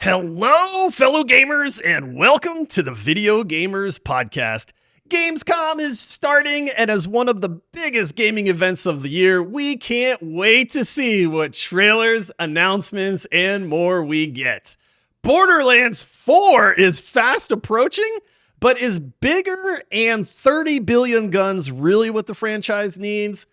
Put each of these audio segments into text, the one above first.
Hello, fellow gamers, and welcome to the Video Gamers Podcast. GamesCom is starting, and as one of the biggest gaming events of the year, we can't wait to see what trailers, announcements, and more we get. Borderlands 4 is fast approaching, but is bigger and 30 billion guns really what the franchise needs?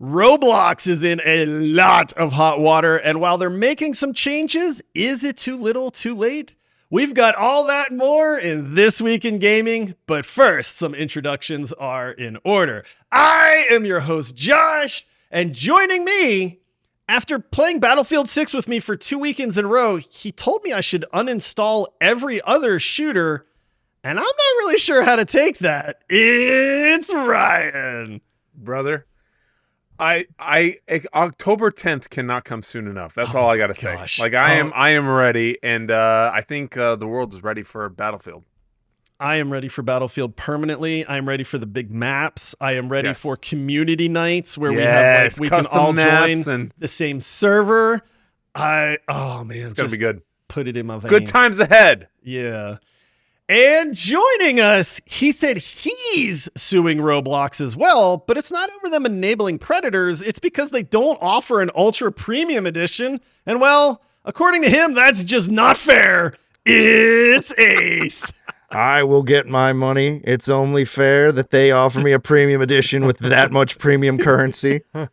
Roblox is in a lot of hot water, and while they're making some changes, is it too little, too late? We've got all that and more in This Week in Gaming, but first, some introductions are in order. I am your host, Josh, and joining me, after playing Battlefield 6 with me for 2 weekends in a row, he told me I should uninstall every other shooter, and I'm not really sure how to take that. It's Ryan. Brother. October 10th cannot come soon enough. That's all I gotta say. Like I am ready, and I think the world is ready for Battlefield. I am ready for Battlefield permanently. I am ready for the big maps. I am ready for community nights where we have we can all join the same server. It's gonna be good. Put it in my veins. Good times ahead. Yeah. And joining us, he said he's suing Roblox as well, but it's not over them enabling predators. It's because they don't offer an ultra premium edition. And well, according to him, that's just not fair. It's Ace. I will get my money. It's only fair that they offer me a premium edition with that much premium currency. Has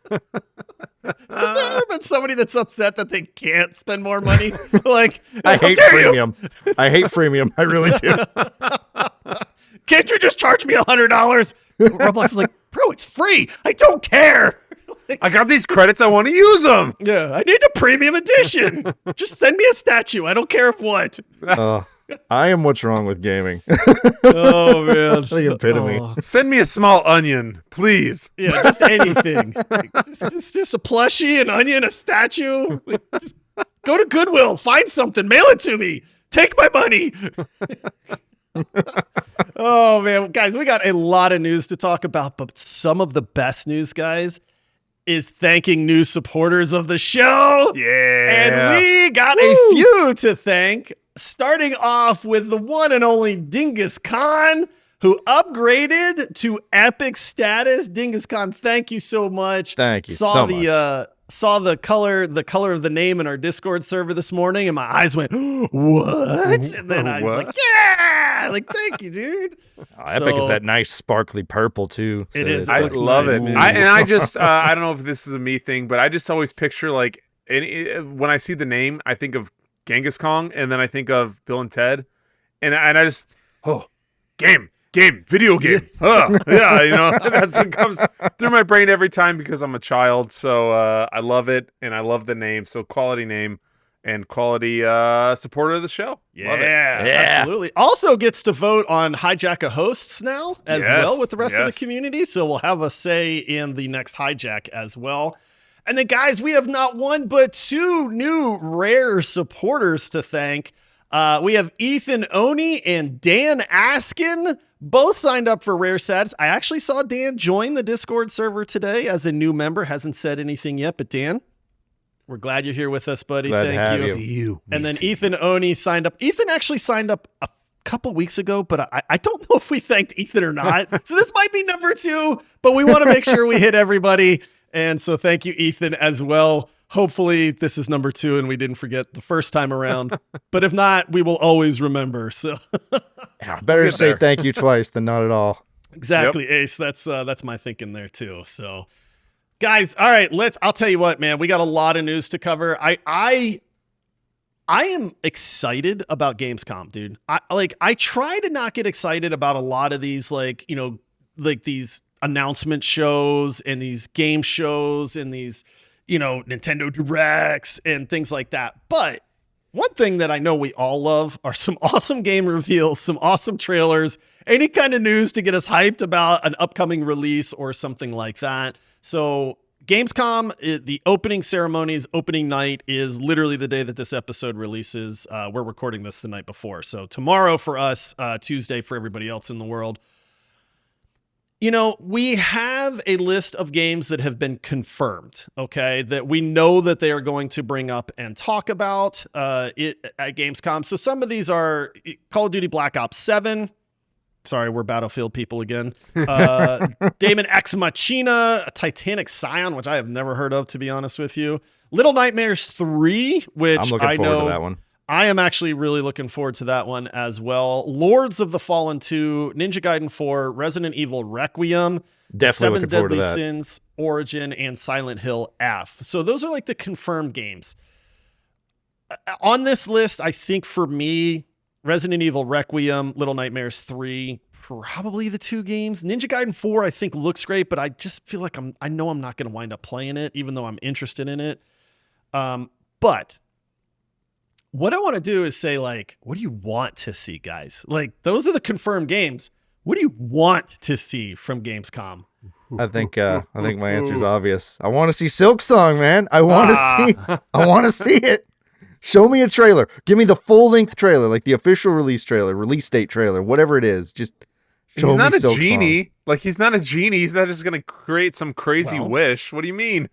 there ever been somebody that's upset that they can't spend more money? Like, I hate freemium. I hate freemium. I really do. Can't you just charge me $100? Roblox is like, bro, it's free. I don't care. I got these credits. I want to use them. Yeah, I need the premium edition. Just send me a statue. I don't care if what. I am what's wrong with gaming. Oh, man. The epitome. Send me a small onion, please. Yeah, just anything. Just a plushie, an onion, a statue. Just go to Goodwill. Find something. Mail it to me. Take my money. Oh, man. Guys, we got a lot of news to talk about, but some of the best news, guys, is thanking new supporters of the show. Yeah. And we got a few to thank. Starting off with the one and only Dingus Khan, who upgraded to epic status. Dingus Khan, thank you so much. Thank you so much. Saw the color of the name in our Discord server this morning, and my eyes went, what? And then I was like, yeah! Like, thank you, dude. Epic is that nice sparkly purple, too. So it is. I love it. I don't know if this is a me thing, but I just always picture, like, when I see the name, I think of Genghis Kong, and then I think of Bill and Ted, and I just video game. Yeah, that's what comes through my brain every time because I'm a child. So I love it, and I love the name. So quality name and quality supporter of the show. Yeah, absolutely. Also gets to vote on Hijack hosts now as well with the rest of the community. So we'll have a say in the next Hijack as well. And then, guys, we have not one but two new rare supporters to thank. We have Ethan Oni and Dan Askin, both signed up for rare status. I actually saw Dan join the Discord server today as a new member. Hasn't said anything yet, but Dan, we're glad you're here with us, buddy. Thank you. See you. And then Ethan Oni signed up. Ethan actually signed up a couple weeks ago, but I don't know if we thanked Ethan or not. So this might be number 2, but we want to make sure we hit everybody. And so thank you, Ethan, as well. Hopefully this is number 2 and we didn't forget the first time around. But if not, we will always remember. So better to say thank you twice than not at all. Exactly, yep. Ace. That's my thinking there too. So guys, all right, I'll tell you what, man, we got a lot of news to cover. I am excited about Gamescom, dude. I try to not get excited about a lot of these these announcement shows and these game shows and these, Nintendo Directs and things like that. But one thing that I know we all love are some awesome game reveals, some awesome trailers, any kind of news to get us hyped about an upcoming release or something like that. So Gamescom, the opening ceremonies, opening night is literally the day that this episode releases. We're recording this the night before. So tomorrow for us, Tuesday for everybody else in the world. You know, we have a list of games that have been confirmed, okay, that we know that they are going to bring up and talk about it at Gamescom. So some of these are Call of Duty Black Ops 7. Sorry, we're Battlefield people again. Daemon Ex Machina, Titanic Scion, which I have never heard of, to be honest with you. Little Nightmares 3, which I'm looking forward to that one. I am actually really looking forward to that one as well. Lords of the Fallen 2, Ninja Gaiden 4, Resident Evil Requiem, Definitely Seven looking forward to Deadly that. Sins, Origin, and Silent Hill F. So those are like the confirmed games. On this list, I think for me, Resident Evil Requiem, Little Nightmares 3, probably the 2 games. Ninja Gaiden 4, I think looks great, but I just feel like I know I'm not going to wind up playing it, even though I'm interested in it. But what I want to do is say, like, what do you want to see, guys? Like, those are the confirmed games. What do you want to see from Gamescom? I think my answer is obvious. I want to see Silk Song, man. I want to see it. Show me a trailer. Give me the full-length trailer, like the official release trailer, release date trailer, whatever it is. Just show me Silk Song. He's not a genie. Like, he's not a genie. He's not just going to create some crazy wish. What do you mean?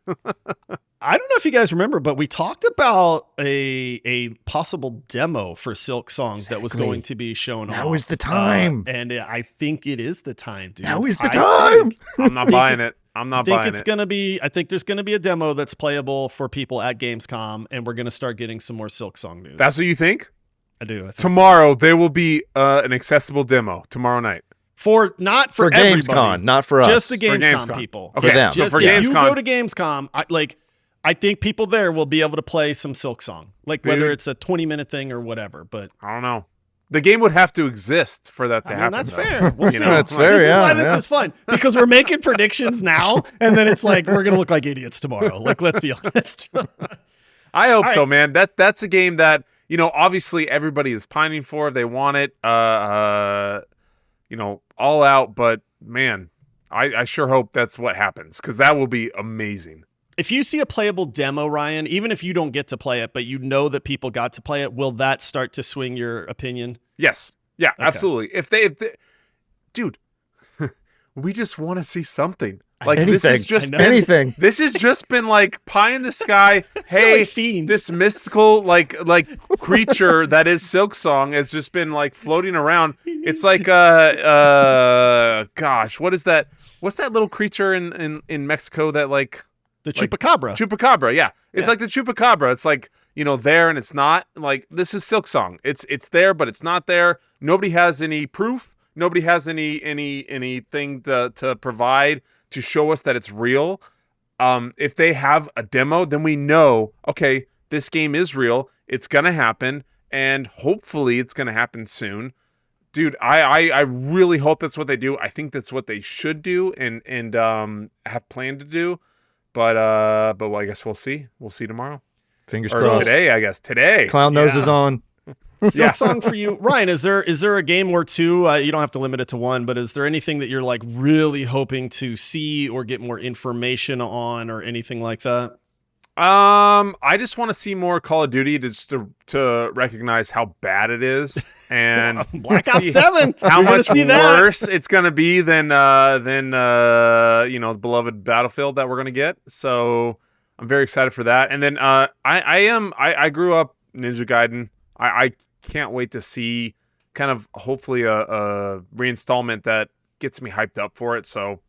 I don't know if you guys remember, but we talked about a possible demo for Silk Songs that was going to be shown off. Now is the time. And I think it is the time, dude. Now is the time. I'm not buying it. I'm not buying it. I think there's going to be a demo that's playable for people at Gamescom, and we're going to start getting some more Silk Song news. That's what you think? I do. Tomorrow, there will be an accessible demo tomorrow night. Not for Gamescom, not for us. Just the Gamescom people. Okay, for them. So for Gamescom. Gamescom. You go to Gamescom, I think people there will be able to play some Silk Song, like whether it's a 20-minute thing or whatever. But I don't know. The game would have to exist for that to happen. That's though. fair. We'll see. That's fair. This is Yeah, why this is fun, because we're making predictions now, and then it's like we're gonna look like idiots tomorrow. Like, let's be honest. I hope so, man. That's a game that, you know, obviously everybody is pining for. They want it, you know, all out. But man, I sure hope that's what happens, because that will be amazing. If you see a playable demo, Ryan, even if you don't get to play it, but you know that people got to play it, will that start to swing your opinion? Yes. Yeah, absolutely. If they dude, we just want to see something. Like, anything. This is just anything. This has just been like pie in the sky. Hey, like fiends. This mystical like creature that is Silk Song has just been like floating around. It's like gosh, what is that? What's that little creature in Mexico that like The Chupacabra. Chupacabra, yeah. It's like the Chupacabra. It's like, you know, there and it's not. Like, this is Silk Song. It's there, but it's not there. Nobody has any proof. Nobody has anything to provide to show us that it's real. If they have a demo, then we know, okay, this game is real. It's gonna happen, and hopefully it's gonna happen soon. Dude, I really hope that's what they do. I think that's what they should do and have planned to do. But well, I guess we'll see. We'll see tomorrow. Fingers or crossed. today, I guess. Today. Clown nose is on. Silk Song for you, Ryan. Is there a game or two? You don't have to limit it to one, but is there anything that you're like really hoping to see or get more information on, or anything like that? I just want to see more Call of Duty to recognize how bad it is, and Black Ops 7. How much that. worse it's gonna be than you know, the beloved Battlefield that we're gonna get. So I'm very excited for that. And then I grew up Ninja Gaiden. I can't wait to see kind of hopefully a reinstallment that gets me hyped up for it. So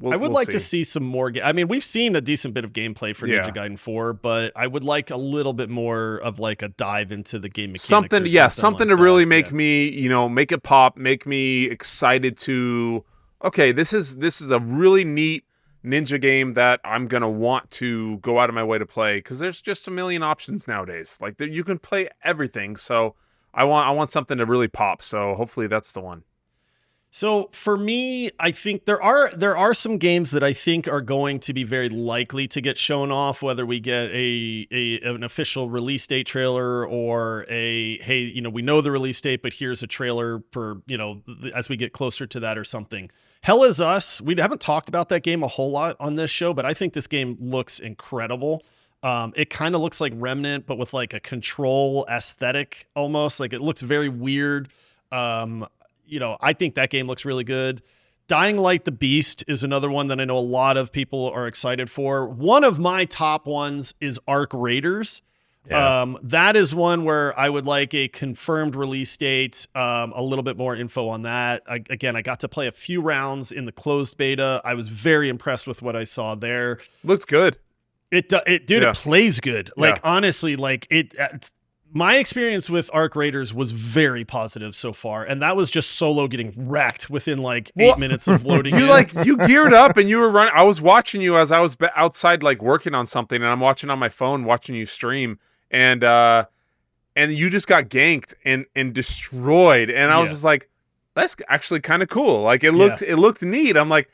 I would like to see some more. I mean, we've seen a decent bit of gameplay for Ninja Gaiden 4, but I would like a little bit more of like a dive into the game mechanics. Something like to really that. make me, you know, make it pop, make me excited to. Okay, this is a really neat Ninja game that I'm gonna want to go out of my way to play, because there's just a million options nowadays. Like, you can play everything. So I want something to really pop. So hopefully that's the one. So for me, I think there are some games that I think are going to be very likely to get shown off, whether we get an official release date trailer or hey, you know, we know the release date, but here's a trailer for, you know, as we get closer to that or something. Hell Is Us, we haven't talked about that game a whole lot on this show, but I think this game looks incredible. It kind of looks like Remnant, but with like a Control aesthetic almost. Like, it looks very weird. You know, I think that game looks really good. Dying Light the Beast is another one that I know a lot of people are excited for. One of my top ones is Arc Raiders. Yeah. That is one where I would like a confirmed release date, a little bit more info on that. I got to play a few rounds in the closed beta. I was very impressed with what I saw there. Looks good. It plays good. Like, honestly, like my experience with Arc Raiders was very positive so far, and that was just solo getting wrecked within like 8 minutes of loading. You geared up and you were running. I was watching you as I was outside, like working on something, and I'm watching on my phone, watching you stream, and you just got ganked and destroyed, and I was just like, that's actually kind of cool. Like it looked neat. I'm like,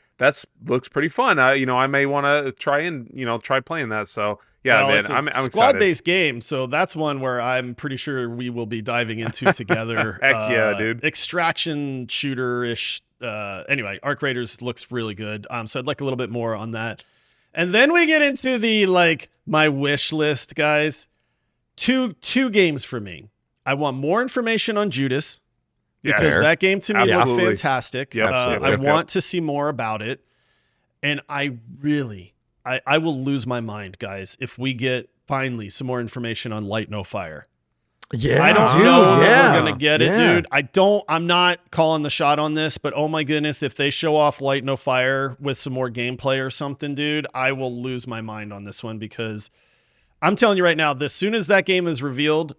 looks pretty fun. I may want to try playing that. So. Yeah, man, I'm excited. Squad-based game, so that's one where I'm pretty sure we will be diving into together. Heck yeah, dude. Extraction shooter-ish. Anyway, Arc Raiders looks really good. So I'd like a little bit more on that. And then we get into the my wish list, guys. Two games for me. I want more information on Judas because that game to me looks fantastic. Yep. I want to see more about it, and I will lose my mind, guys, if we get finally some more information on Light No Fire. Yeah, I don't know if we're going to get it, dude. I'm not calling the shot on this, but oh my goodness, if they show off Light No Fire with some more gameplay or something, dude, I will lose my mind on this one because I'm telling you right now, as soon as that game is revealed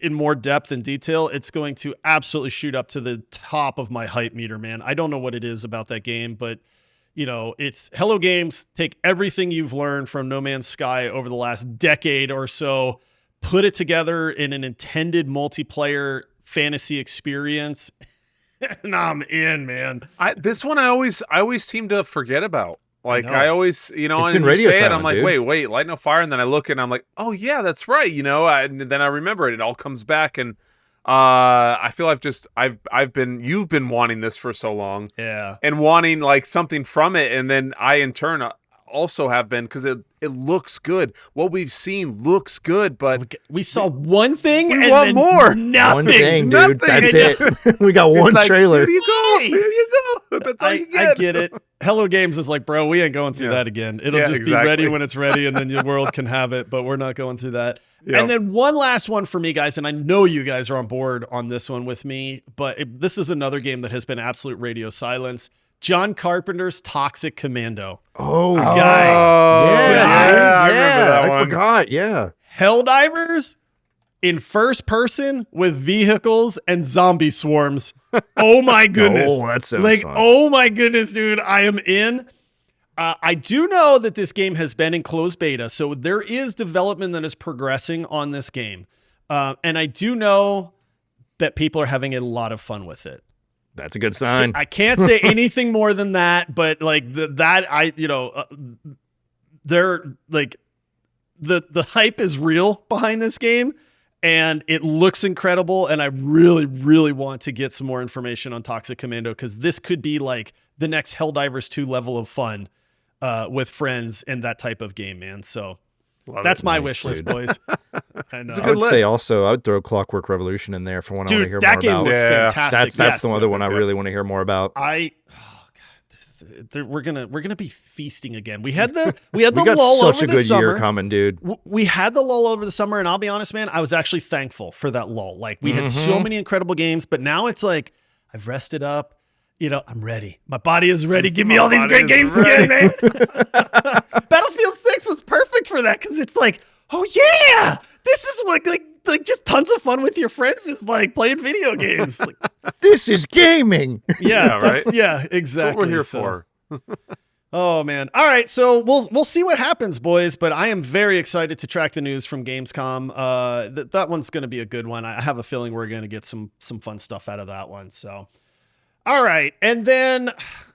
in more depth and detail, it's going to absolutely shoot up to the top of my hype meter, man. I don't know what it is about that game, but it's Hello Games. Take everything you've learned from No Man's Sky over the last decade or so, put it together in an intended multiplayer fantasy experience, and I'm in, man. This one I always seem to forget about. Like I always, it's been radio silent, I'm like, dude. wait, Light No Fire, and then I look and I'm like, oh yeah, that's right. And then I remember it. It all comes back and. I feel you've been wanting this for so long, and wanting like something from it, and then I in turn also have been because it looks good. What we've seen looks good, but we saw one thing. We want more. Nothing. One thing, dude. That's it. We got one trailer. Here you go. That's all you get. I get it. Hello Games is like, bro, we ain't going through that again. It'll just be ready when it's ready, and then the world can have it, but we're not going through that. Yep. And then one last one for me, guys, and I know you guys are on board on this one with me, but this is another game that has been absolute radio silence. John Carpenter's Toxic Commando. Oh, guys. I forgot. Yeah. Helldivers in first person with vehicles and zombie swarms. Oh my goodness. Oh, that sounds fun. Oh my goodness, dude. I am in. I do know that this game has been in closed beta, so there is development that is progressing on this game. And I do know that people are having a lot of fun with it. That's a good sign. I can't say anything more than that, but like they're like the hype is real behind this game, and it looks incredible. And I really, really want to get some more information on Toxic Commando because this could be like the next Helldivers 2 level of fun. With friends and that type of game, man. So that's my wish list, boys. I know. I would say also I would throw Clockwork Revolution in there for one I want to hear more about. That game looks fantastic. That's the other one I really want to hear more about. We're gonna be feasting again. We had the lull over the summer. Such a good year coming, dude. We had the lull over the summer, and I'll be honest, man, I was actually thankful for that lull. Like we had so many incredible games, but now it's like I've rested up. I'm ready. My body is ready. Give me all these great games again, man. Battlefield 6 was perfect for that because it's like, oh yeah, this is what like just tons of fun with your friends is like playing video games. Like, this is gaming. Yeah, right. Yeah, exactly. That's what we're here for. Oh man. All right, so we'll see what happens, boys. But I am very excited to track the news from Gamescom. That one's going to be a good one. I have a feeling we're going to get some fun stuff out of that one. So. All right. And then,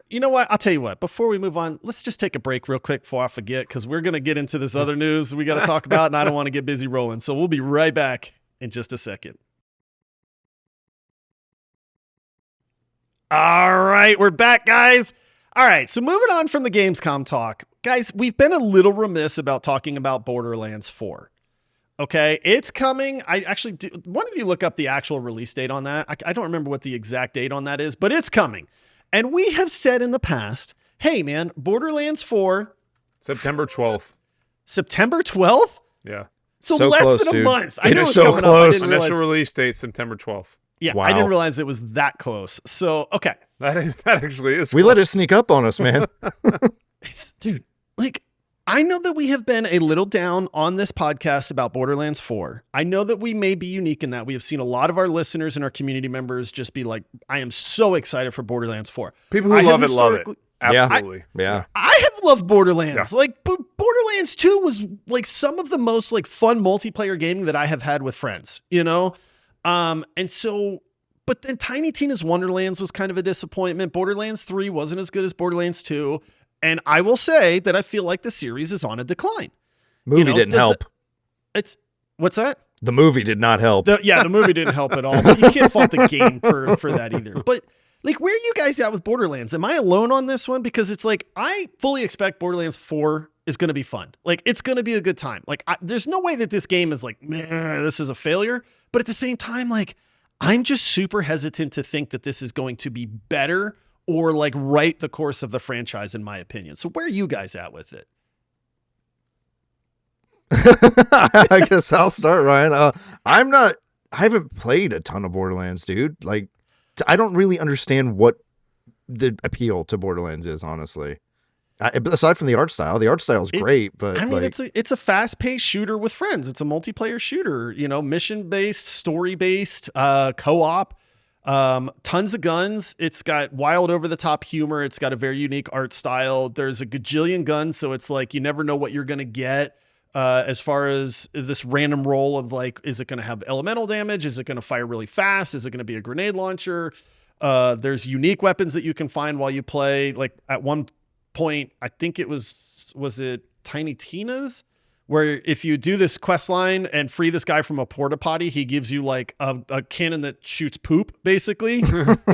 you know what? I'll tell you what, before we move on, let's just take a break real quick before I forget, because we're going to get into this other news we got to talk about, and I don't want to get busy rolling. So we'll be right back in just a second. All right. We're back, guys. All right. So moving on from the Gamescom talk, guys, we've been a little remiss about talking about Borderlands 4. Okay, it's coming. I actually one of you look up the actual release date on that. I don't remember what the exact date on that is, but it's coming. And we have said in the past, hey man, Borderlands 4, September 12th. September 12th? Yeah. So So less close, than a dude. month. I It's knew it was so coming up. I close. didn't Initial realize. release date September 12th. Yeah, Wow. I didn't realize it was that close. So, okay. That actually is. We let it sneak up on us, man. Dude, like, I know that we have been a little down on this podcast about Borderlands 4. I know that we may be unique in that we have seen a lot of our listeners and our community members just be like, I am so excited for Borderlands 4. People who love it, love it. Absolutely. Yeah. I have loved Borderlands. Like, Borderlands 2 was like some of the most like fun multiplayer gaming that I have had with friends, you know? And so, but then Tiny Tina's Wonderlands was kind of a disappointment. Borderlands 3 wasn't as good as Borderlands 2. And I will say that I feel like the series is on a decline. Movie didn't help. What's that? The movie did not help. The movie didn't help at all. But you can't fault the game for that either. But like, where are you guys at with Borderlands? Am I alone on this one? Because it's like, I fully expect Borderlands 4 is going to be fun. Like, it's going to be a good time. Like, there's no way that this game is like, man, this is a failure. But at the same time, like, I'm just super hesitant to think that this is going to be better or like right the course of the franchise, in my opinion. So where are you guys at with it? I guess I'll start, Ryan. I haven't played a ton of Borderlands, dude. Like, I don't really understand what the appeal to Borderlands is, honestly. Aside from the art style is great, but I mean, like, it's a fast-paced shooter with friends. It's a multiplayer shooter, you know, mission-based, story-based, co-op, tons of guns. It's got wild over-the-top humor. It's got a very unique art style. There's a gajillion guns, so it's like you never know what you're going to get. As far as this random roll of like, is it going to have elemental damage? Is it going to fire really fast? Is it going to be a grenade launcher? There's unique weapons that you can find while you play. Like at one point, I think it was it Tiny Tina's, where if you do this quest line and free this guy from a porta potty, he gives you like a cannon that shoots poop, basically,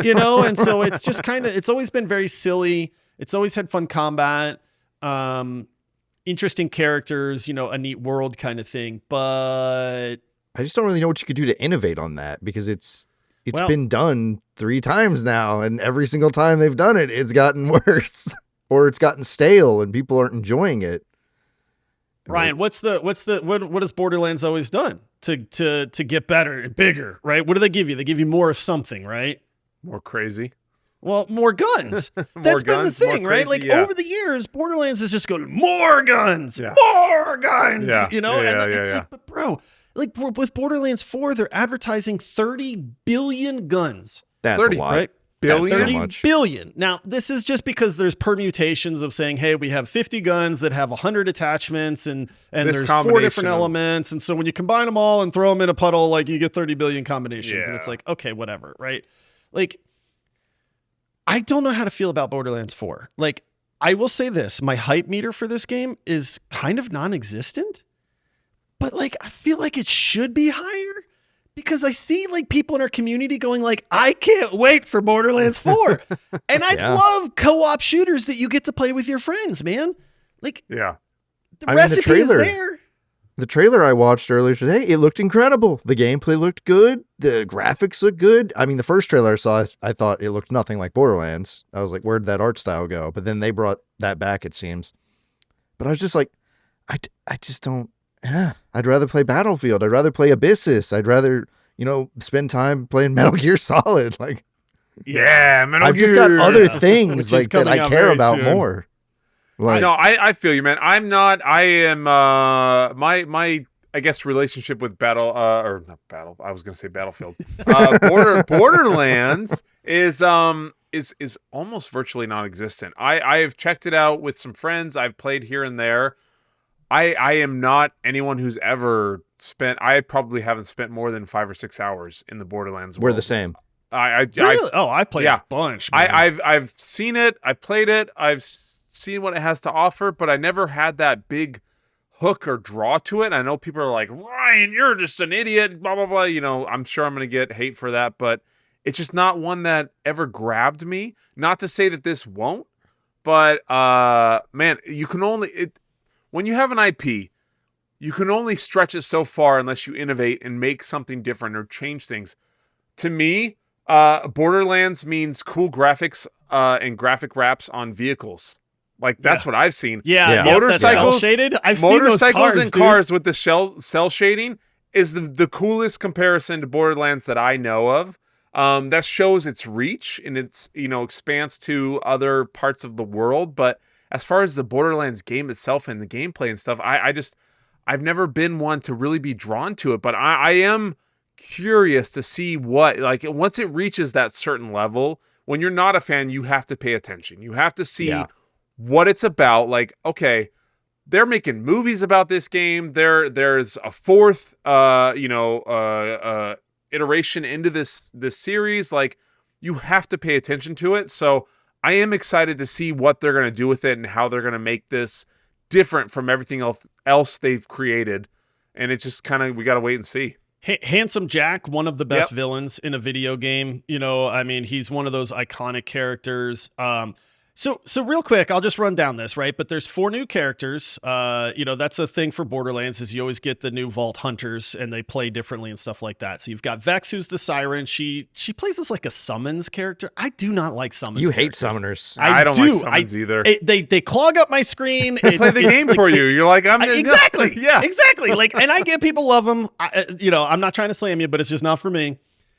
you know? And so it's just kind of, it's always been very silly. It's always had fun combat. Interesting characters, you know, a neat world kind of thing, but I just don't really know what you could do to innovate on that, because it's been done 3 times now, and every single time they've done it, it's gotten worse or it's gotten stale and people aren't enjoying it. Ryan, what has Borderlands always done to get better and bigger, right? What do they give you? They give you more of something, right? More crazy. Well, more guns. That's been the thing, right? Like over the years, Borderlands is just going, more guns, more guns, you know? Like, but bro, like with Borderlands 4, they're advertising 30 billion guns. That's 30, a lot. Right? Billion? That's so 30 much. billion. Now, this is just because there's permutations of saying, hey, we have 50 guns that have 100 attachments and there's 4 different elements. And so when you combine them all and throw them in a puddle, like you get 30 billion combinations. And it's like, okay, whatever, right? Like, I don't know how to feel about Borderlands 4. Like, I will say this, my hype meter for this game is kind of non-existent, but like, I feel like it should be higher because I see like people in our community going like, I can't wait for Borderlands 4. And I love co-op shooters that you get to play with your friends, man. Like, the recipe is there. The trailer I watched earlier today, it looked incredible. The gameplay looked good. The graphics looked good. I mean, the first trailer I saw, I thought it looked nothing like Borderlands. I was like, where'd that art style go? But then they brought that back, it seems. But I was just like, I just don't, I'd rather play Battlefield. I'd rather play Abyssus. I'd rather, you know, spend time playing Metal Gear Solid. Like, Metal Gear. I've just got other things like that I care about more. Like, no, I feel you, man. I am my I guess relationship with I was gonna say Battlefield. Borderlands is almost virtually non-existent. I have checked it out with some friends. I've played here and there. I am not anyone who's ever spent. I probably haven't spent more than 5 or 6 hours in the Borderlands world. We're the same. I played a bunch. Man. I've seen it. I've played it. I've seen what it has to offer, but I never had that big hook or draw to it. I know people are like, Ryan, you're just an idiot, blah, blah, blah. You know, I'm sure I'm going to get hate for that, but it's just not one that ever grabbed me. Not to say that this won't, but man, you can only, when you have an IP, you can only stretch it so far unless you innovate and make something different or change things. To me, Borderlands means cool graphics and graphic wraps on vehicles. Like that's what I've seen. Yeah. Motorcycles, shaded. I've seen those motorcycles cars, and cars with the cell shading is the coolest comparison to Borderlands that I know of. That shows its reach and its expands to other parts of the world. But as far as the Borderlands game itself and the gameplay and stuff, I've never been one to really be drawn to it. But I am curious to see what, like, once it reaches that certain level. When you're not a fan, you have to pay attention. You have to see what it's about. Like, okay, they're making movies about this game. There's a fourth, iteration into this series. Like, you have to pay attention to it. So I am excited to see what they're going to do with it and how they're going to make this different from everything else they've created. And it's just kind of, we got to wait and see. Handsome Jack, one of the best villains in a video game. I mean, he's one of those iconic characters. So real quick, I'll just run down this, right? But there's 4 new characters. That's a thing for Borderlands is you always get the new Vault Hunters and they play differently and stuff like that. So you've got Vex, who's the Siren. She plays as like a summons character. I do not like summons. You hate summoners. I don't like summons either. They clog up my screen. They play the game for you. You're like, exactly. Yeah, exactly. Like, and I get people love them. I'm not trying to slam you, but it's just not for me.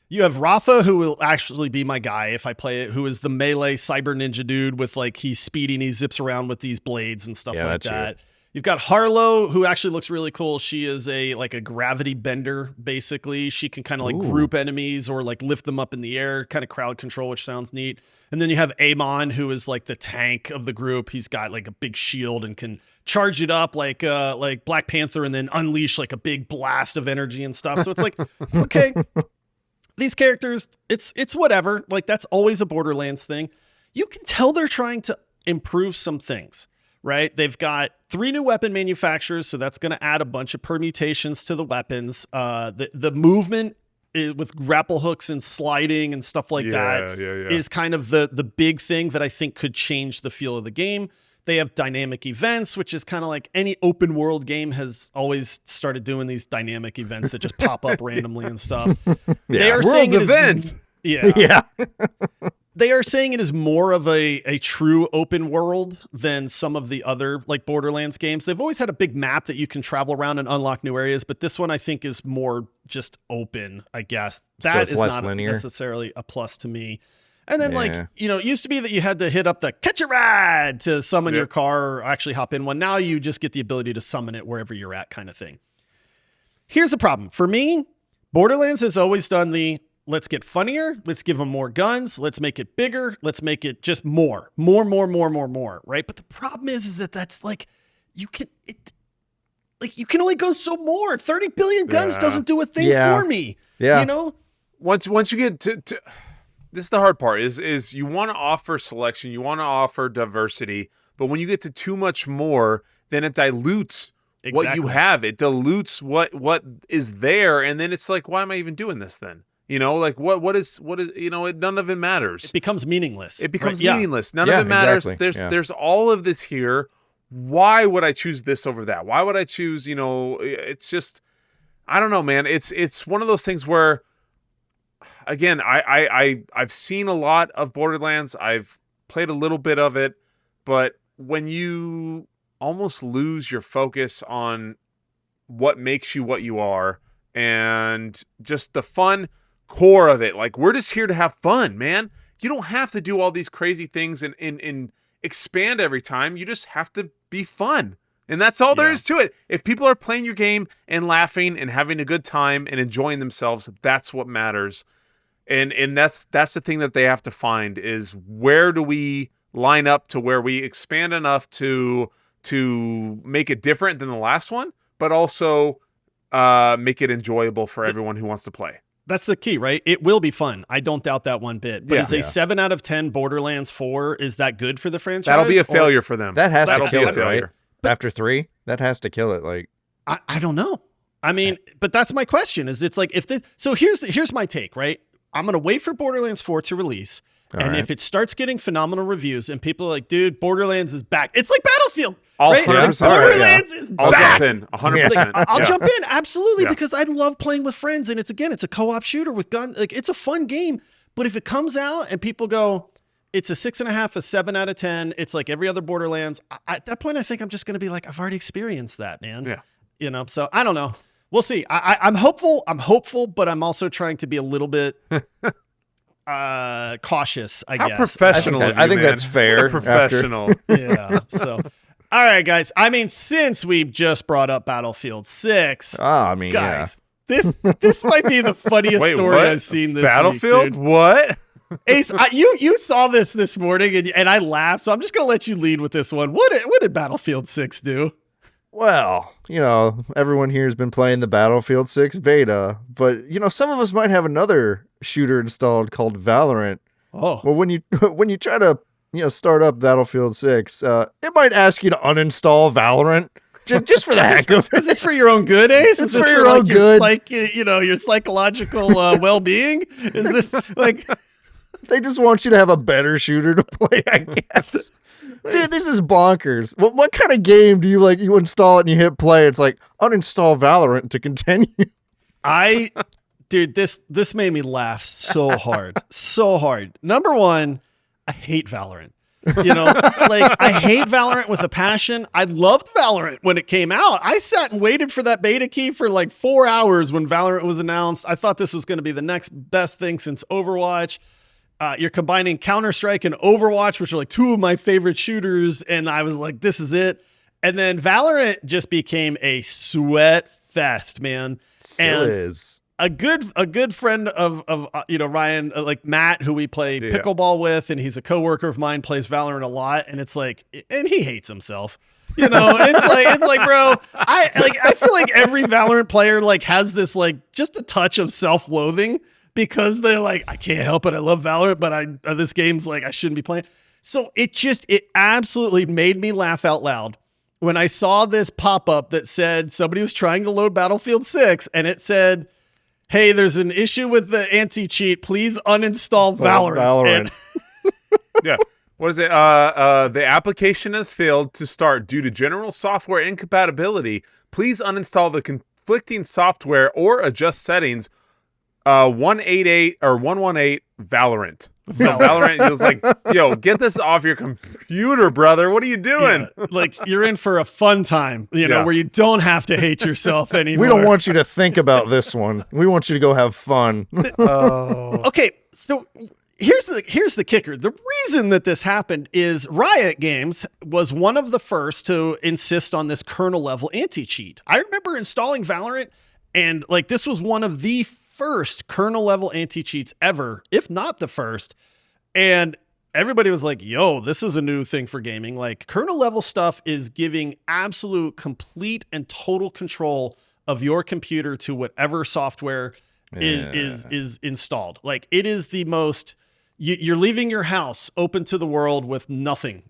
You have Rafa, who will actually be my guy if I play it, who is the melee cyber ninja dude with like, he's speeding, he zips around with these blades and stuff like that. You've got Harlow, who actually looks really cool. She is a gravity bender, basically. She can kind of like group enemies or like lift them up in the air, kind of crowd control, which sounds neat. And then you have Amon, who is like the tank of the group. He's got like a big shield and can charge it up like Black Panther and then unleash like a big blast of energy and stuff. So it's like, okay. These characters, it's whatever. Like, that's always a Borderlands thing. You can tell they're trying to improve some things, right? They've got 3 new weapon manufacturers, so that's going to add a bunch of permutations to the weapons. The movement with grapple hooks and sliding and stuff like that is kind of the big thing that I think could change the feel of the game. They have dynamic events, which is kind of like any open world game has always started doing these dynamic events that just pop up randomly and stuff. They are saying it is, they are saying it is more of a true open world than some of the other like Borderlands games. They've always had a big map that you can travel around and unlock new areas, but this one I think is more just open, I guess. That is not linear. Necessarily a plus to me. And then, it used to be that you had to hit up the catch a ride to summon your car or actually hop in one. Now you just get the ability to summon it wherever you're at kind of thing. Here's the problem. For me, Borderlands has always done let's get funnier. Let's give them more guns. Let's make it bigger. Let's make it just more, right? But the problem is that that's like, you can only go so more. 30 billion guns doesn't do a thing for me. Yeah. Once you get to this is the hard part is you want to offer selection, you want to offer diversity, but when you get to too much more, then it dilutes what you have. It dilutes what is there, and then it's like, why am I even doing this then? What is none of it matters. It becomes meaningless. It becomes meaningless. None of it matters. Exactly. There's all of this here. Why would I choose this over that? Why would I choose, it's just, I don't know, man. It's one of those things where, again, I've seen a lot of Borderlands. I've played a little bit of it, but when you almost lose your focus on what makes you what you are and just the fun core of it, like, we're just here to have fun, man. You don't have to do all these crazy things and expand every time. You just have to be fun. And that's all there is to it. If people are playing your game and laughing and having a good time and enjoying themselves, that's what matters. And that's the thing that they have to find is, where do we line up to where we expand enough to make it different than the last one, but also make it enjoyable for everyone who wants to play. That's the key, right? It will be fun. I don't doubt that one bit. But is a 7 out of 10 Borderlands 4, is that good for the franchise? That'll be a failure for them. That has to kill it, right? After 3, that has to kill it. Like, I don't know. I mean, but that's my question. Is it's like, if this? So here's my take, right? I'm gonna wait for Borderlands 4 to release, and if it starts getting phenomenal reviews and people are like, "Dude, Borderlands is back," it's like Battlefield. Right? Borderlands is I'll back. jump in 100%. I'll jump in absolutely because I love playing with friends, and it's a co-op shooter with guns. Like, it's a fun game. But if it comes out and people go, it's a 6.5, a 7 out of 10, it's like every other Borderlands, at that point, I think I'm just going to be like, I've already experienced that, man. Yeah. You know, so I don't know. We'll see. I'm hopeful. I'm hopeful, but I'm also trying to be a little bit cautious, I How guess. professional. I think that's fair. What a professional. Yeah. So, all right, guys. I mean, since we've just brought up Battlefield 6, I mean, guys, this might be the funniest Wait, story what? I've seen this Battlefield? week, dude. What? Ace, you saw this morning and I laughed, so I'm just gonna let you lead with this one. What did Battlefield 6 do? Well, you know, everyone here has been playing the Battlefield 6 beta, but you know, some of us might have another shooter installed called Valorant. Oh, Well, when you try to start up Battlefield 6, it might ask you to uninstall Valorant just for the heck of is it. this for your own good, Ace? It's Is this for your own good. Your psychological well-being? Is this like? They just want you to have a better shooter to play, I guess. Dude, this is bonkers. What kind of game do you install it and you hit play? It's like uninstall Valorant to continue. Dude, this made me laugh so hard. So hard. Number one, I hate Valorant. You know, like I hate Valorant with a passion. I loved Valorant when it came out. I sat and waited for that beta key for like 4 hours when Valorant was announced. I thought this was going to be the next best thing since Overwatch. You're combining Counter-Strike and Overwatch, which are like two of my favorite shooters. And I was like, this is it. And then Valorant just became a sweat fest, man. Still is. A good friend of Ryan, like Matt, who we play pickleball with, and he's a coworker of mine, plays Valorant a lot. And it's like, and he hates himself. You know, it's like, bro, I feel like every Valorant player like has this like just a touch of self-loathing. Because they're like, I can't help it. I love Valorant, but this game's like, I shouldn't be playing. So it absolutely made me laugh out loud when I saw this pop up that said somebody was trying to load Battlefield 6 and it said, hey, there's an issue with the anti-cheat. Please uninstall Valorant. Yeah. What is it? The application has failed to start due to general software incompatibility. Please uninstall the conflicting software or adjust settings. 188 or 118 Valorant. So Valorant is like, yo, get this off your computer, brother. What are you doing? Yeah, like you're in for a fun time, where you don't have to hate yourself anymore. We don't want you to think about this one. We want you to go have fun. Okay, so here's the kicker. The reason that this happened is Riot Games was one of the first to insist on this kernel level anti-cheat. I remember installing Valorant and like this was one of the first kernel level anti-cheats ever, if not the first. And everybody was like, yo, this is a new thing for gaming. Like kernel level stuff is giving absolute, complete and total control of your computer to whatever software is installed. Like it is the most, you're leaving your house open to the world with nothing,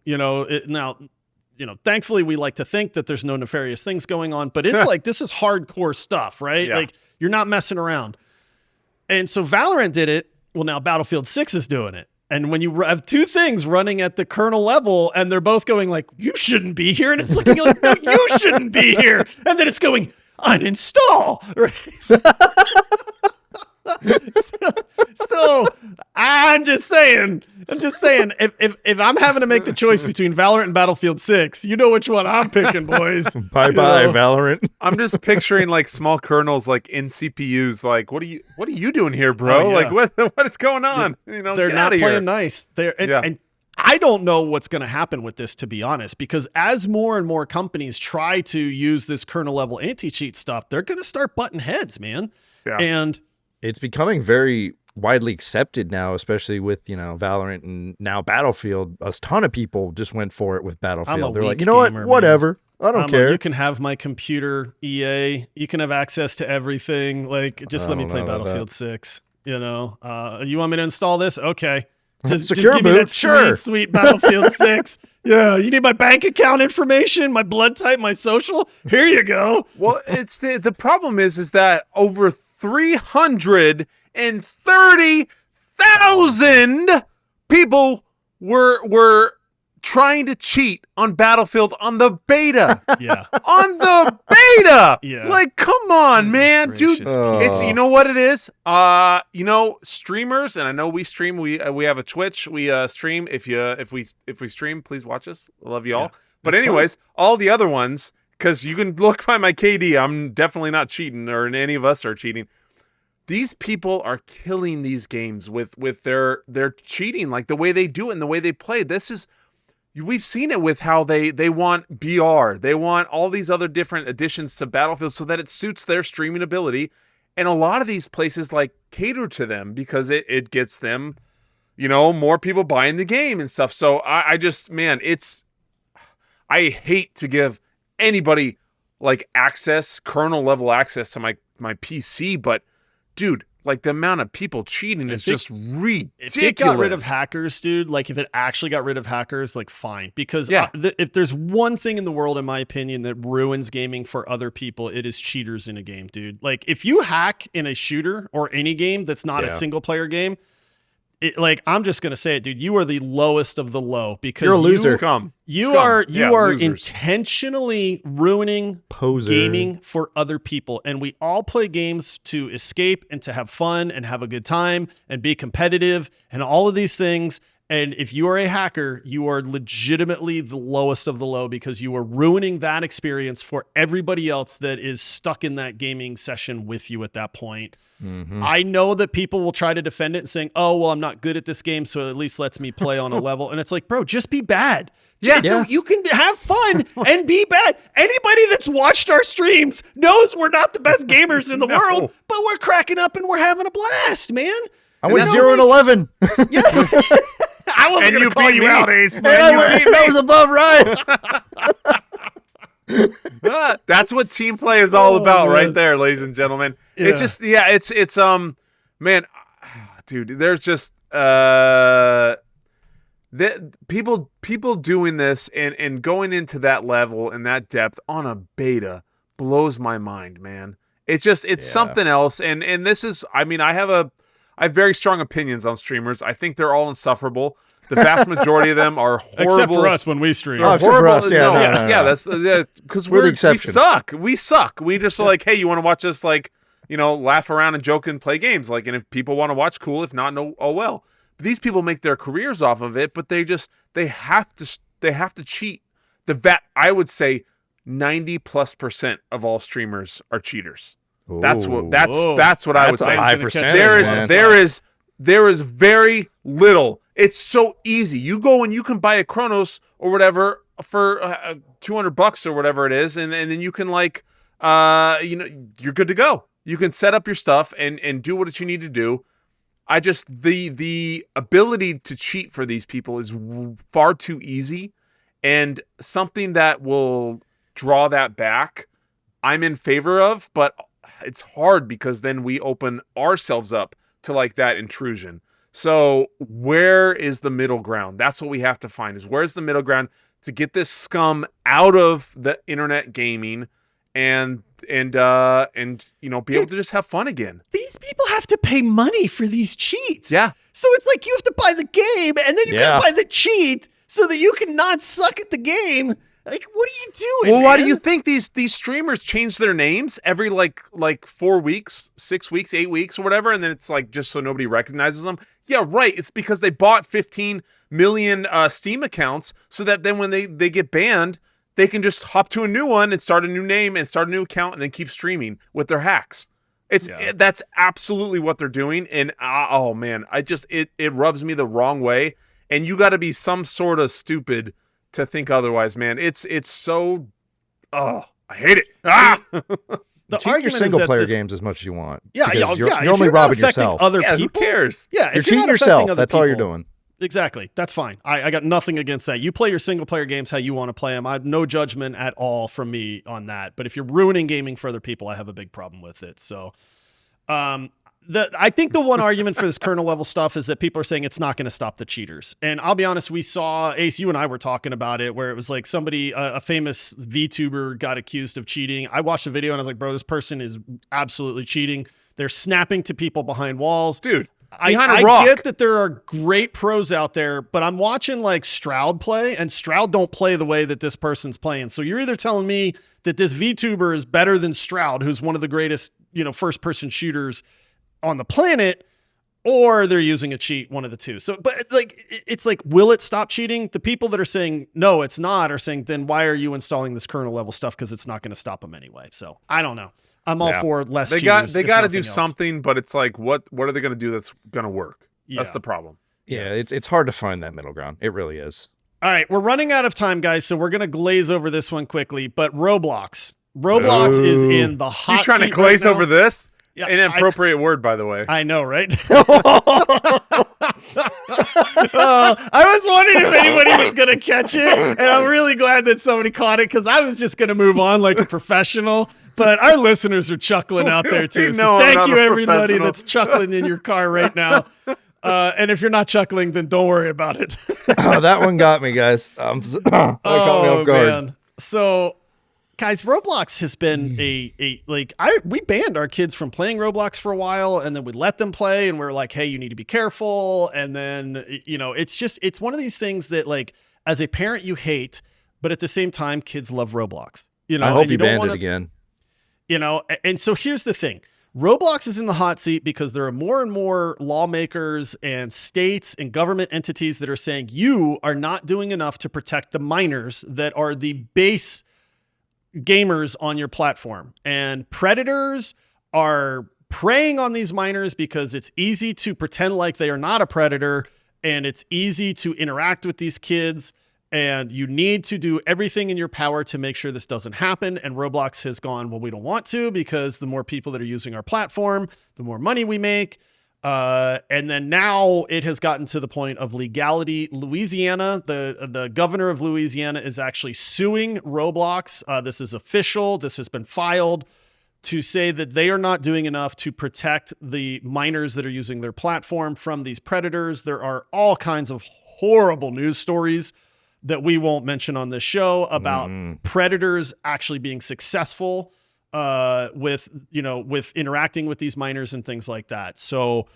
thankfully we like to think that there's no nefarious things going on, but it's like, this is hardcore stuff, right? Yeah. Like you're not messing around. And so Valorant did it. Well, now Battlefield 6 is doing it. And when you have two things running at the kernel level and they're both going like, you shouldn't be here. And it's looking like, no, you shouldn't be here. And then it's going, uninstall. Right? So I'm just saying, if I'm having to make the choice between Valorant and Battlefield 6, you know which one I'm picking, boys. Bye-bye, Valorant. I'm just picturing like small kernels like in CPUs. Like, what are you doing here, bro? Oh, yeah. Like, what is going on? They're not playing nice. And I don't know what's going to happen with this, to be honest, because as more and more companies try to use this kernel level anti-cheat stuff, they're going to start butting heads, man. Yeah. And it's becoming very widely accepted now, especially with, Valorant and now Battlefield. A ton of people just went for it with Battlefield. They're like, you know what? Gamer, whatever. I don't care. You can have my computer, EA. You can have access to everything. Like, just let me play Battlefield 6. You want me to install this? Okay. Just Secure give me boot. that Sure. sweet Battlefield 6. Yeah, you need my bank account information, my blood type, my social? Here you go. Well, it's the problem is that over 330,000 people were trying to cheat on Battlefield on the beta. Yeah. On the beta. Yeah. Like, come on, man, dude. Gracious. It's, you know what it is? Streamers, and I know we stream. We have a Twitch. We stream. If we stream, please watch us. I love you all. Yeah, but anyways, all the other ones, because you can look by my KD. I'm definitely not cheating, or any of us are cheating. These people are killing these games with their cheating, like the way they do it and the way they play. We've seen it with how they want BR. They want all these other different additions to Battlefield so that it suits their streaming ability. And a lot of these places like cater to them because it gets them, more people buying the game and stuff. So I just, man, I hate to give anybody like kernel level access to my PC, but dude, like the amount of people cheating is just ridiculous. If it got rid of hackers, dude, like if it actually got rid of hackers, like fine. Because if there's one thing in the world, in my opinion, that ruins gaming for other people, it is cheaters in a game, dude. Like if you hack in a shooter or any game that's not a single player game, I'm just gonna say it, dude. You are the lowest of the low because you're a loser. You are intentionally ruining gaming for other people, and we all play games to escape and to have fun and have a good time and be competitive and all of these things. And if you are a hacker, you are legitimately the lowest of the low because you are ruining that experience for everybody else that is stuck in that gaming session with you at that point. Mm-hmm. I know that people will try to defend it and saying, oh, well, I'm not good at this game, so at least lets me play on a level. And it's like, bro, just be bad. So you can have fun and be bad. Anybody that's watched our streams knows we're not the best gamers in the world, but we're cracking up and we're having a blast, man. I went 0-11. Yeah. I wasn't going to call you out, Ace. That was above right. That's what team play is all about right there, ladies and gentlemen. Yeah. It's just, it's man, dude, there's just, people doing this and going into that level and that depth on a beta blows my mind, man. It's something else. And this is, I mean, I have very strong opinions on streamers. I think they're all insufferable. The vast majority of them are horrible. Except for us when we stream. Except for us, no. That's because we're the exception. We suck. We just are like, hey, you want to watch us laugh around and joke and play games, and if people want to watch, cool. If not, no, oh well. But these people make their careers off of it, but they have to cheat. I would say 90+% of all streamers are cheaters. Ooh. That's what I would say. High percentage, there is very little. It's so easy. You go and you can buy a Chronos or whatever for $200 or whatever it is, and then you can you're good to go. You can set up your stuff and do what you need to do. The ability to cheat for these people is far too easy, and something that will draw that back, I'm in favor of, but it's hard because then we open ourselves up to that intrusion. So where is the middle ground? That's what we have to find, is where's the middle ground to get this scum out of the internet gaming and be able to just have fun again. These people have to pay money for these cheats. Yeah. So it's like you have to buy the game and then you gotta buy the cheat so that you can not suck at the game. Like, what are you doing? Well, why do you think these streamers change their names every like 4 weeks, 6 weeks, 8 weeks, or whatever, and then it's just so nobody recognizes them? Yeah, right. It's because they bought 15 million Steam accounts so that then when they get banned, they can just hop to a new one and start a new name and start a new account and then keep streaming with their hacks. That's absolutely what they're doing, and oh man, it rubs me the wrong way. And you got to be some sort of stupid to think otherwise, man. It's so, I hate it. Cheat your single player games as much as you want. Yeah, you're only robbing yourself. Other people, who cares? Yeah, you're cheating yourself. That's all you're doing. Exactly. That's fine. I got nothing against that. You play your single player games how you want to play them. I have no judgment at all from me on that. But if you're ruining gaming for other people, I have a big problem with it. So, I think the one argument for this kernel level stuff is that people are saying it's not going to stop the cheaters. And I'll be honest, we saw, Ace, you and I were talking about it, where it was like somebody, a famous VTuber got accused of cheating. I watched the video and I was like, bro, this person is absolutely cheating. They're snapping to people behind walls. Dude. behind a rock. I get that there are great pros out there, but I'm watching like Stroud play, and Stroud don't play the way that this person's playing. So you're either telling me that this VTuber is better than Stroud, who's one of the greatest, first-person shooters on the planet, or they're using a cheat, one of the two. So, but like, it's like, will it stop cheating? The people that are saying, no, it's not, are saying, then why are you installing this kernel level stuff? Because it's not going to stop them anyway. So I don't know. I'm all for less cheaters. They got to do something, but it's like, what are they going to do that's going to work? Yeah. That's the problem. Yeah, it's hard to find that middle ground. It really is. All right, we're running out of time, guys, so we're going to glaze over this one quickly. But Roblox is in the hot seat. You trying to glaze over this? Yeah, an inappropriate word, by the way. I know, right? I was wondering if anybody was going to catch it, and I'm really glad that somebody caught it, because I was just going to move on like a professional. But our listeners are chuckling out there, too. So thank you, everybody that's chuckling in your car right now. And if you're not chuckling, then don't worry about it. Oh, that one got me, guys. Caught me off guard. Man. So... guys, Roblox has been we banned our kids from playing Roblox for a while, and then we let them play, and we're like, hey, you need to be careful. And then, it's one of these things that, like, as a parent, you hate, but at the same time, kids love Roblox. I hope you banned it again. And so here's the thing. Roblox is in the hot seat because there are more and more lawmakers and states and government entities that are saying you are not doing enough to protect the minors that are the base gamers on your platform, and predators are preying on these minors because it's easy to pretend like they are not a predator, and it's easy to interact with these kids, and you need to do everything in your power to make sure this doesn't happen. And Roblox has gone, well, we don't want to, because the more people that are using our platform, the more money we make. And then now it has gotten to the point of legality. Louisiana, the governor of Louisiana is actually suing Roblox. This is official. This has been filed to say that they are not doing enough to protect the minors that are using their platform from these predators. There are all kinds of horrible news stories that we won't mention on this show about predators actually being successful with interacting with these minors and things like that. So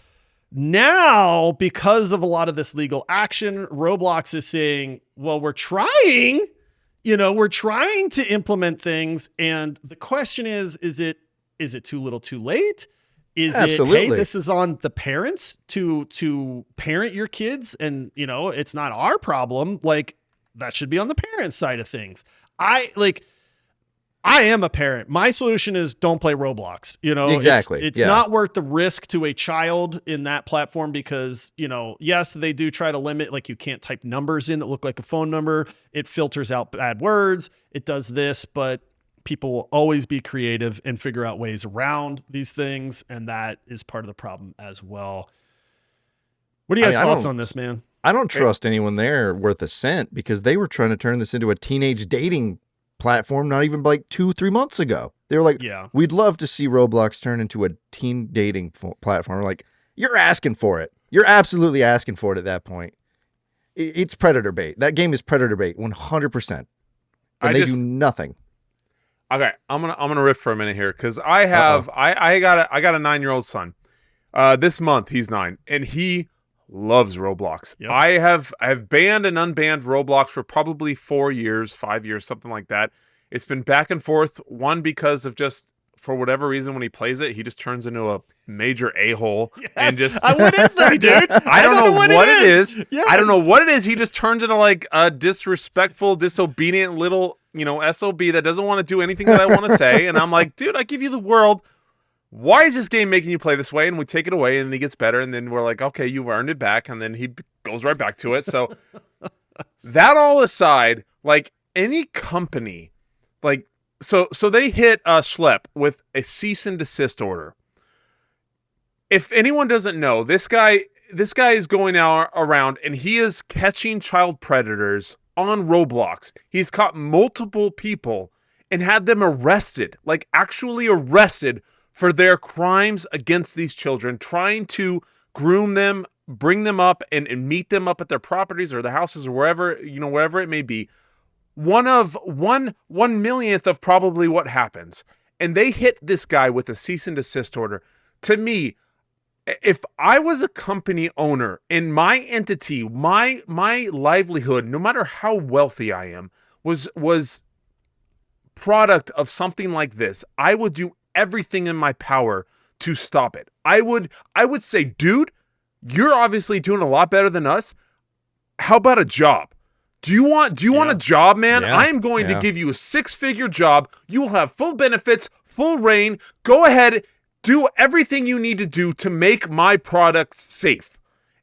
now, because of a lot of this legal action, Roblox is saying, well, we're trying to implement things. And the question is it too little too late? Is Absolutely. It, hey, this is on the parents to parent your kids, and it's not our problem. Like, that should be on the parent side of things. I am a parent. My solution is don't play Roblox. Exactly. It's not worth the risk to a child in that platform, because, yes, they do try to limit, like, you can't type numbers in that look like a phone number. It filters out bad words. It does this, but people will always be creative and figure out ways around these things. And that is part of the problem as well. What are you guys' thoughts on this, man? I don't trust anyone there worth a cent, because they were trying to turn this into a teenage dating platform not even like 2-3 months ago. They were like, we'd love to see Roblox turn into a teen dating platform. We're like, you're asking for it. You're absolutely asking for it at that point. It's predator bait. That game is predator bait 100%. And they do nothing. Okay, I'm gonna riff for a minute here, because I got a 9-year-old son. This month he's 9, and he loves Roblox. Yep. I have banned and unbanned Roblox for probably 4 years, 5 years, something like that. It's been back and forth. One, because of just, for whatever reason, when he plays it, he just turns into a major a-hole. Yes. And just what is that, dude? I don't know what it is. Yes. I don't know what it is. He just turns into like a disrespectful, disobedient little, SOB that doesn't want to do anything that I want to say. And I'm like, dude, I give you the world. Why is this game making you play this way? And we take it away, and he gets better, and then we're like, okay, you've earned it back, and then he goes right back to it. So that all aside, like, any company, like, so they hit Schlep with a cease and desist order. If anyone doesn't know, this guy is going out around, and he is catching child predators on Roblox. He's caught multiple people and had them arrested, like actually arrested, for their crimes against these children, trying to groom them, bring them up, and meet them up at their properties or their houses or wherever it may be. 1/1,000,000th of probably what happens. And they hit this guy with a cease and desist order. To me, if I was a company owner and my entity, my livelihood, no matter how wealthy I am, was product of something like this, I would do everything in my power to stop it. I would say, dude, you're obviously doing a lot better than us. How about a job? Do you want a job, man? Yeah. I am going to give you a 6-figure job. You will have full benefits, full reign. Go ahead, do everything you need to do to make my product safe.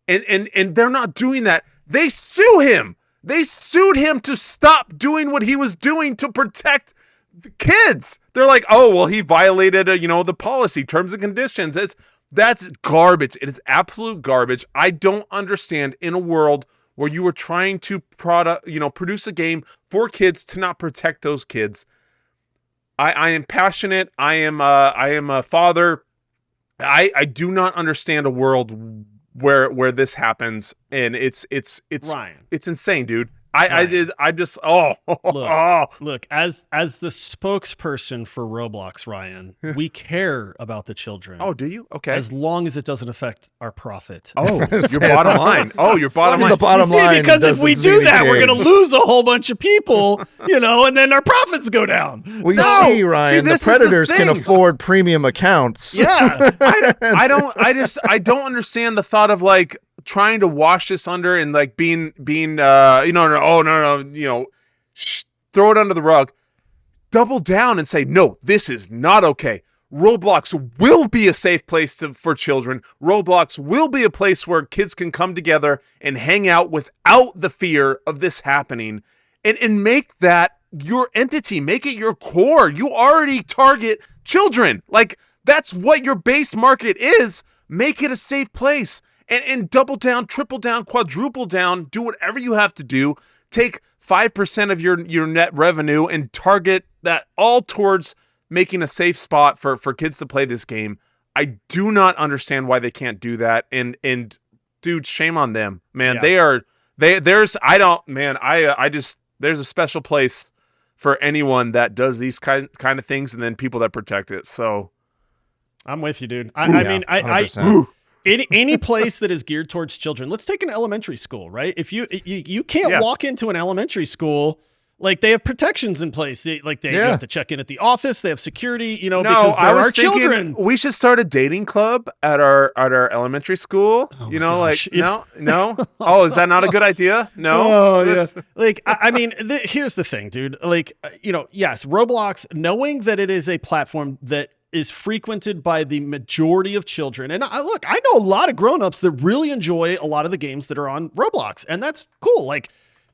And they're not doing that. They sue him. They sued him to stop doing what he was doing to protect the kids. They're like, oh, well, he violated, the policy, terms and conditions. That's garbage. It is absolute garbage. I don't understand in a world where you were trying to produce a game for kids to not protect those kids. I am passionate. I am a father. I do not understand a world where this happens, and it's Ryan. It's insane, dude. Look, as the spokesperson for Roblox, Ryan, we care about the children. Oh, do you? Okay. As long as it doesn't affect our profit. Oh, your bottom line. Oh, your bottom line. The bottom line. Because if we do that, we're going to lose a whole bunch of people, and then our profits go down. Well, you see, Ryan, the predators can afford premium accounts. Yeah. I don't understand the thought of like trying to wash this under and like being throw it under the rug. Double down and say, no, this is not okay. Roblox will be a safe place for children. Roblox will be a place where kids can come together and hang out without the fear of this happening. And make that your entity. Make it your core. You already target children. Like, that's what your base market is. Make it a safe place. And double down, triple down, quadruple down, do whatever you have to do. Take 5% of your net revenue and target that all towards making a safe spot for kids to play this game. I do not understand why they can't do that. And dude, shame on them, man. Yeah. There's a special place for anyone that does these kind of things and then people that protect it. So I'm with you, dude. I any place that is geared towards children. Let's take an elementary school, right? If you can't walk into an elementary school, like they have protections in place. You have to check in at the office. They have security, because there are children. We should start a dating club at our elementary school. Oh gosh. No. Oh, is that not a good idea? No. Oh, yeah. Here's the thing, dude. Yes, Roblox, knowing that it is a platform that is frequented by the majority of children. And I know a lot of grownups that really enjoy a lot of the games that are on Roblox, and that's cool.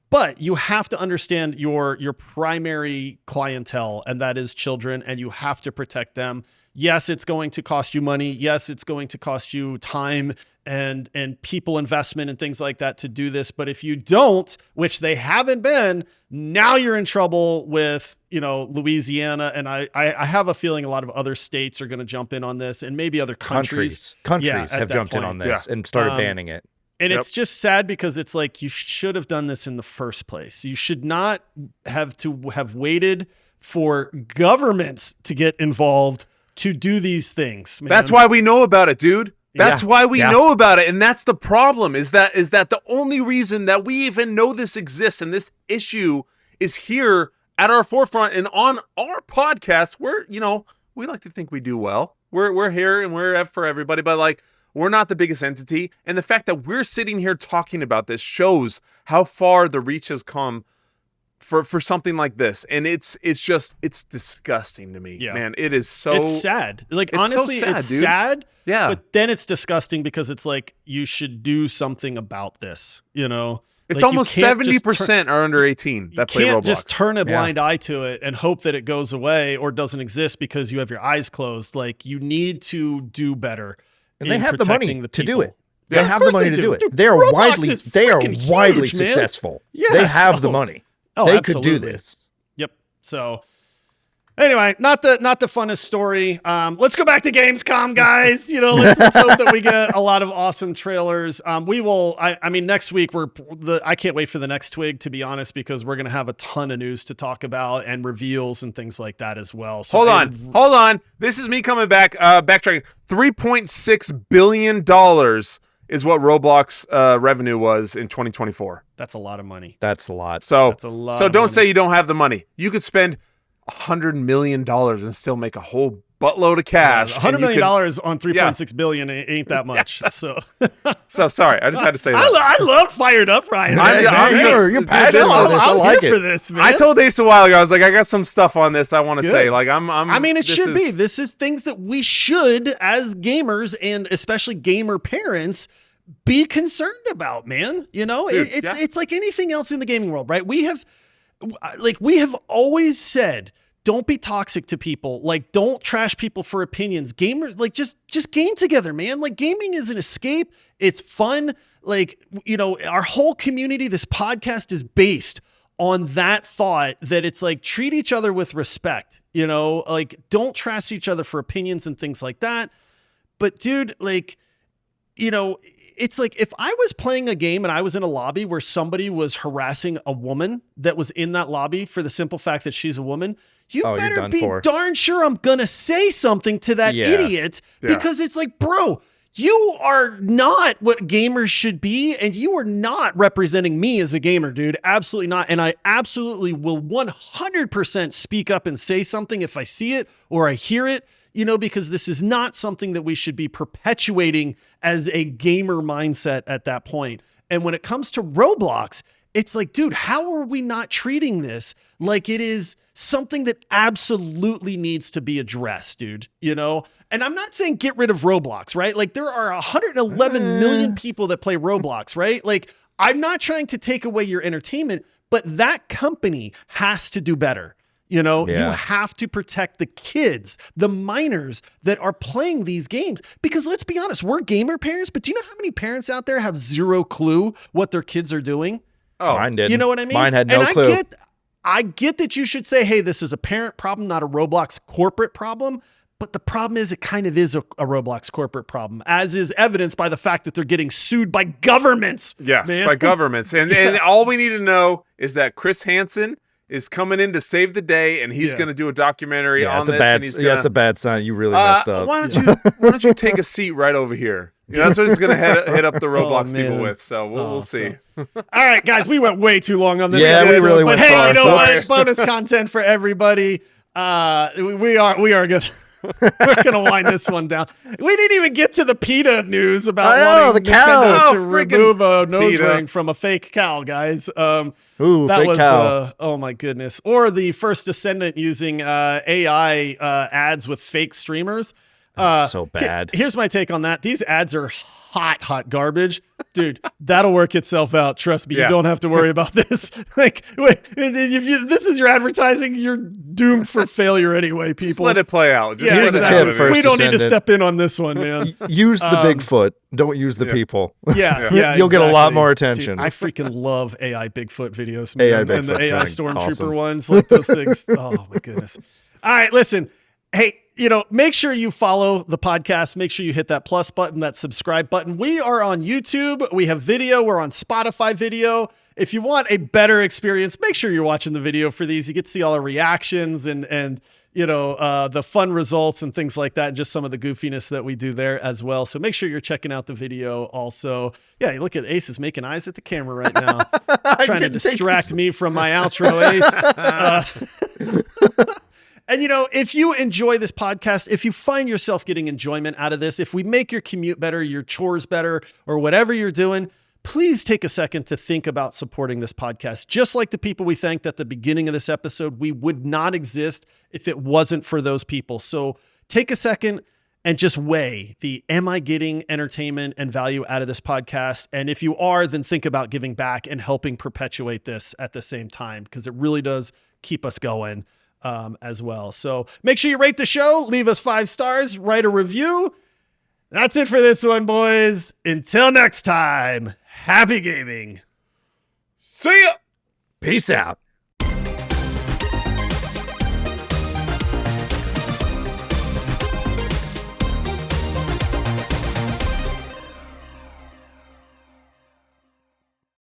But you have to understand your primary clientele, and that is children, and you have to protect them. Yes, it's going to cost you money. Yes, it's going to cost you time and people investment and things like that to do this. But if you don't, which they haven't been, now you're in trouble with, Louisiana. And I have a feeling a lot of other states are going to jump in on this, and maybe other countries. Countries have jumped in on this and started banning it. And it's just sad because it's like, you should have done this in the first place. You should not have waited for governments to get involved to do these things, man. That's why we know about it, dude. That's why we know about it. And that's the problem is that the only reason that we even know this exists and this issue is here at our forefront and on our podcast, where, we like to think we do well. We're here and we're for everybody, but we're not the biggest entity. And the fact that we're sitting here talking about this shows how far the reach has come for something like this. And it's disgusting to me, man. It is so... It's sad. Honestly, so it's sad. Yeah. But then it's disgusting because it's like, you should do something about this, It's almost 70% are under 18 that play Roblox. You can't just turn a blind eye to it and hope that it goes away or doesn't exist because you have your eyes closed. You need to do better. And they have the money to do it. Yeah, they have the money to do it. They are widely successful. Yes. They have the money. Oh, they absolutely. could do this. Yep. So Anyway, not the funnest story. Let's go back to Gamescom, guys. Let's hope that we get a lot of awesome trailers. We will. I mean, next week I can't wait for the next TWIG, to be honest, because we're gonna have a ton of news to talk about and reveals and things like that as well. So hold on. This is me coming back, backtracking. $3.6 billion is what Roblox revenue was in 2024. That's a lot of money. That's a lot. So That's a lot. So of don't money. say you don't have the money. You could spend $100 million and still make a whole buttload of cash. $100 million on 3.6 billion ain't that much. So sorry, I just had to say that. I love Fired Up, Ryan. You're passionate about this. I like here for it. this, man. I told Ace a while ago, I was like, I got some stuff on this I want to say. Like, I mean, it should be. This is things that we should, as gamers and especially gamer parents, be concerned about, man. Dude, it's like anything else in the gaming world, right? We have always said, don't be toxic to people. Like, don't trash people for opinions. Gamers, like, just game together, man. Like, gaming is an escape. It's fun. Like, our whole community, this podcast is based on that thought that it's like, treat each other with respect, like, don't trash each other for opinions and things like that. But dude, like, it's like if I was playing a game and I was in a lobby where somebody was harassing a woman that was in that lobby for the simple fact that she's a woman, you better be darn sure I'm going to say something to that idiot because it's like, bro, you are not what gamers should be, and you are not representing me as a gamer, dude. Absolutely not. And I absolutely will 100% speak up and say something if I see it or I hear it. Because this is not something that we should be perpetuating as a gamer mindset at that point. And when it comes to Roblox, it's like, dude, how are we not treating this like it is something that absolutely needs to be addressed, dude? And I'm not saying get rid of Roblox, right? Like, there are 111 million people that play Roblox, right? Like, I'm not trying to take away your entertainment, but that company has to do better. You have to protect the kids, the minors that are playing these games. Because let's be honest, we're gamer parents, but do you know how many parents out there have zero clue what their kids are doing? Oh, mine didn't. You know what I mean? Mine had no clue. I get that you should say, hey, this is a parent problem, not a Roblox corporate problem. But the problem is it kind of is a Roblox corporate problem, as is evidenced by the fact that they're getting sued by governments. Yeah, man. By governments. And all we need to know is that Chris Hansen is coming in to save the day, and he's going to do a documentary on this. It's a bad sign. You really messed up. Why don't you take a seat right over here? That's what it's going to hit up the Roblox people with. So we'll see. All right, guys, we went way too long on this. Yeah, we really went far. But hey, you know what? Bonus content for everybody. We are good. We're gonna wind this one down. We didn't even get to the PETA news about the cow Nintendo to remove a nose ring from a fake cow, guys. Ooh, that fake was cow. Oh my goodness. Or the first descendant using AI ads with fake streamers. So bad. Here's my take on that. These ads are hot garbage. Dude, that'll work itself out. Trust me, you don't have to worry about this. Like, if this is your advertising, you're doomed for failure anyway, people. Just let it play out. Here's a tip, first we don't need to descendant. step in on this one, man. Use the Bigfoot. Don't use the people. Yeah, You'll get a lot more exactly. attention. Dude, I freaking love AI Bigfoot videos, man. AI And the Bigfoot's AI kinda Stormtrooper awesome. ones, like those things. Oh my goodness. All right, listen. Hey, make sure you follow the podcast. Make sure you hit that plus button, that subscribe button. We are on YouTube. We have video. We're on Spotify video. If you want a better experience, make sure you're watching the video for these. You get to see all our reactions and the fun results and things like that, and just some of the goofiness that we do there as well. So make sure you're checking out the video also. Yeah, you look at Ace is making eyes at the camera right now. Trying to distract me from my outro, Ace. And, if you enjoy this podcast, if you find yourself getting enjoyment out of this, if we make your commute better, your chores better, or whatever you're doing, please take a second to think about supporting this podcast. Just like the people we thanked at the beginning of this episode, we would not exist if it wasn't for those people. So take a second and just weigh am I getting entertainment and value out of this podcast? And if you are, then think about giving back and helping perpetuate this at the same time, because it really does keep us going. As well. So make sure you rate the show, leave us 5 stars, write a review. That's it for this one, boys. Until next time, happy gaming. See ya. Peace out.